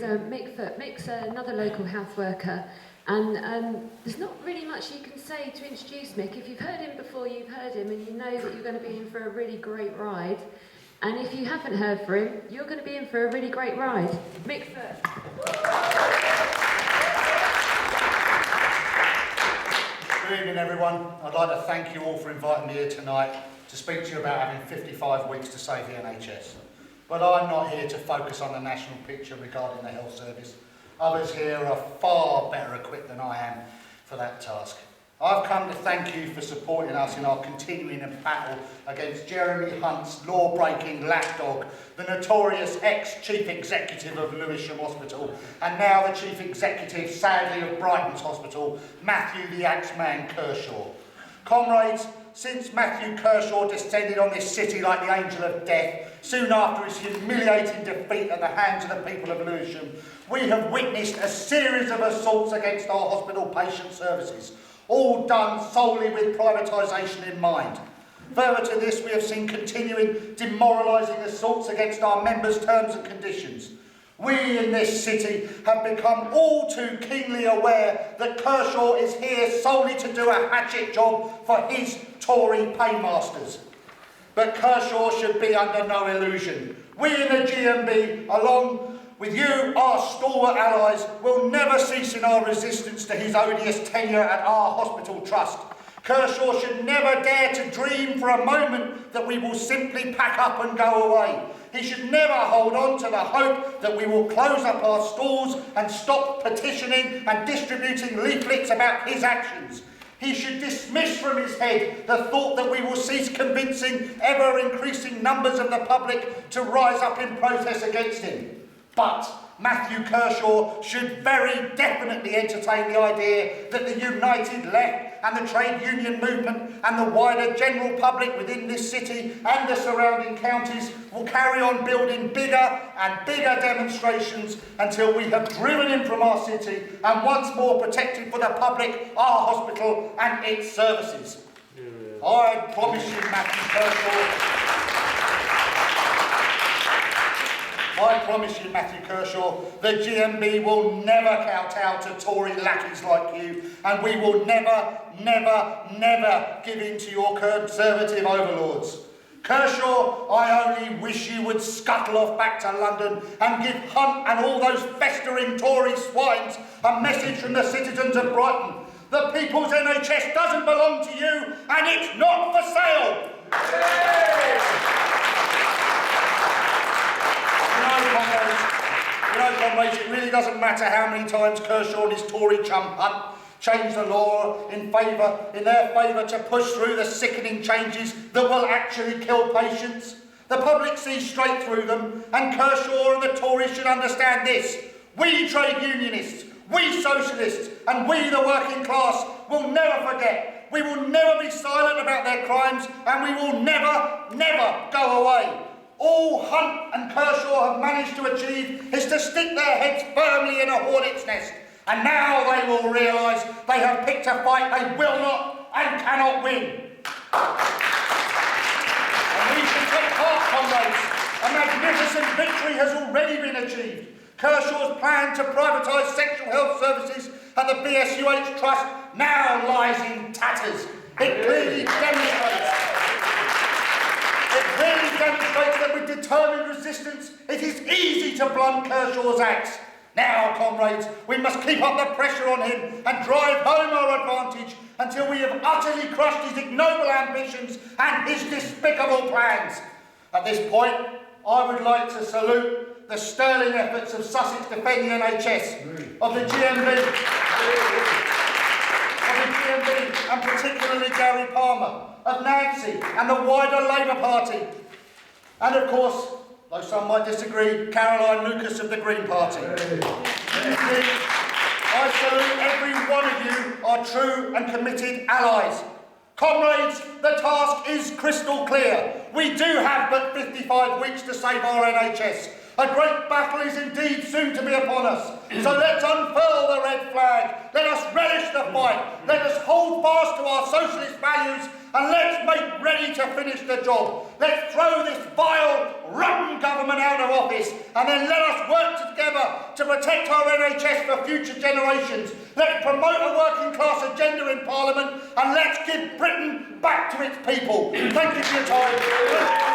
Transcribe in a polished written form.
Mick Foote. Mick's another local health worker, and there's not really much you can say to introduce Mick. If you've heard him before, you've heard him, and you know that you're going to be in for a really great ride. And if you haven't heard for him, you're going to be in for a really great ride. Mick Foote. Good evening, everyone. I'd like to thank you all for inviting me here tonight to speak to you about having 55 weeks to save the NHS. But I'm not here to focus on the national picture regarding the health service. Others here are far better equipped than I am for that task. I've come to thank you for supporting us in our continuing battle against Jeremy Hunt's law-breaking lapdog, the notorious ex-chief executive of Lewisham Hospital, and now the chief executive, sadly, of Brighton's Hospital, Matthew the Axeman Kershaw. Comrades, since Matthew Kershaw descended on this city like the angel of death, soon after his humiliating defeat at the hands of the people of Lewisham, we have witnessed a series of assaults against our hospital patient services, all done solely with privatisation in mind. Further to this, we have seen continuing demoralising assaults against our members' terms and conditions. We in this city have become all too keenly aware that Kershaw is here solely to do a hatchet job for his Tory paymasters. But Kershaw should be under no illusion. We in the GMB, along with you, our stalwart allies, will never cease in our resistance to his odious tenure at our hospital trust. Kershaw should never dare to dream for a moment that we will simply pack up and go away. He should never hold on to the hope that we will close up our stalls and stop petitioning and distributing leaflets about his actions. He should dismiss from his head the thought that we will cease convincing ever-increasing numbers of the public to rise up in protest against him. But Matthew Kershaw should very definitely entertain the idea that the united left and the trade union movement and the wider general public within this city and the surrounding counties will carry on building bigger and bigger demonstrations until we have driven him from our city and once more protected for the public our hospital and its services. I promise you, Matthew Kershaw, the GMB will never kowtow to Tory lackeys like you, and we will never, never, never give in to your Conservative overlords. Kershaw, I only wish you would scuttle off back to London and give Hunt and all those festering Tory swines a message from the citizens of Brighton. The people's NHS doesn't belong to you, and it's not for sale. Comrades, it really doesn't matter how many times Kershaw and his Tory chum Hunt change the law in their favour to push through the sickening changes that will actually kill patients. The public sees straight through them, and Kershaw and the Tories should understand this. We trade unionists, we socialists, and we the working class will never forget. We will never be silent about their crimes, and we will never, never go away. All Hunt and Kershaw have managed to achieve is to stick their heads firmly in a hornet's nest. And now they will realise they have picked a fight they will not and cannot win. And we should take heart, comrades. A magnificent victory has already been achieved. Kershaw's plan to privatise sexual health services at the BSUH Trust now lies in tatters. It clearly demonstrates that with determined resistance, it is easy to blunt Kershaw's axe. Now, comrades, we must keep up the pressure on him and drive home our advantage until we have utterly crushed his ignoble ambitions and his despicable plans. At this point, I would like to salute the sterling efforts of Sussex Defending NHS, of the GMB, and particularly Gary Palmer, of Nancy and the wider Labour Party, and of course, though some might disagree, Caroline Lucas of the Green Party. I salute every one of you, our true and committed allies. Comrades, the task is crystal clear. We do have but 55 weeks to save our NHS. A great battle is indeed soon to be upon us. So let's unfurl the red flag. Let us relish the fight. Let us hold fast to our socialist values, and let's make ready to finish the job. Let's throw this vile, rotten government out of office, and then let us work together to protect our NHS for future generations. Let's promote a working class agenda in Parliament and let's give Britain back to its people. Thank you for your time.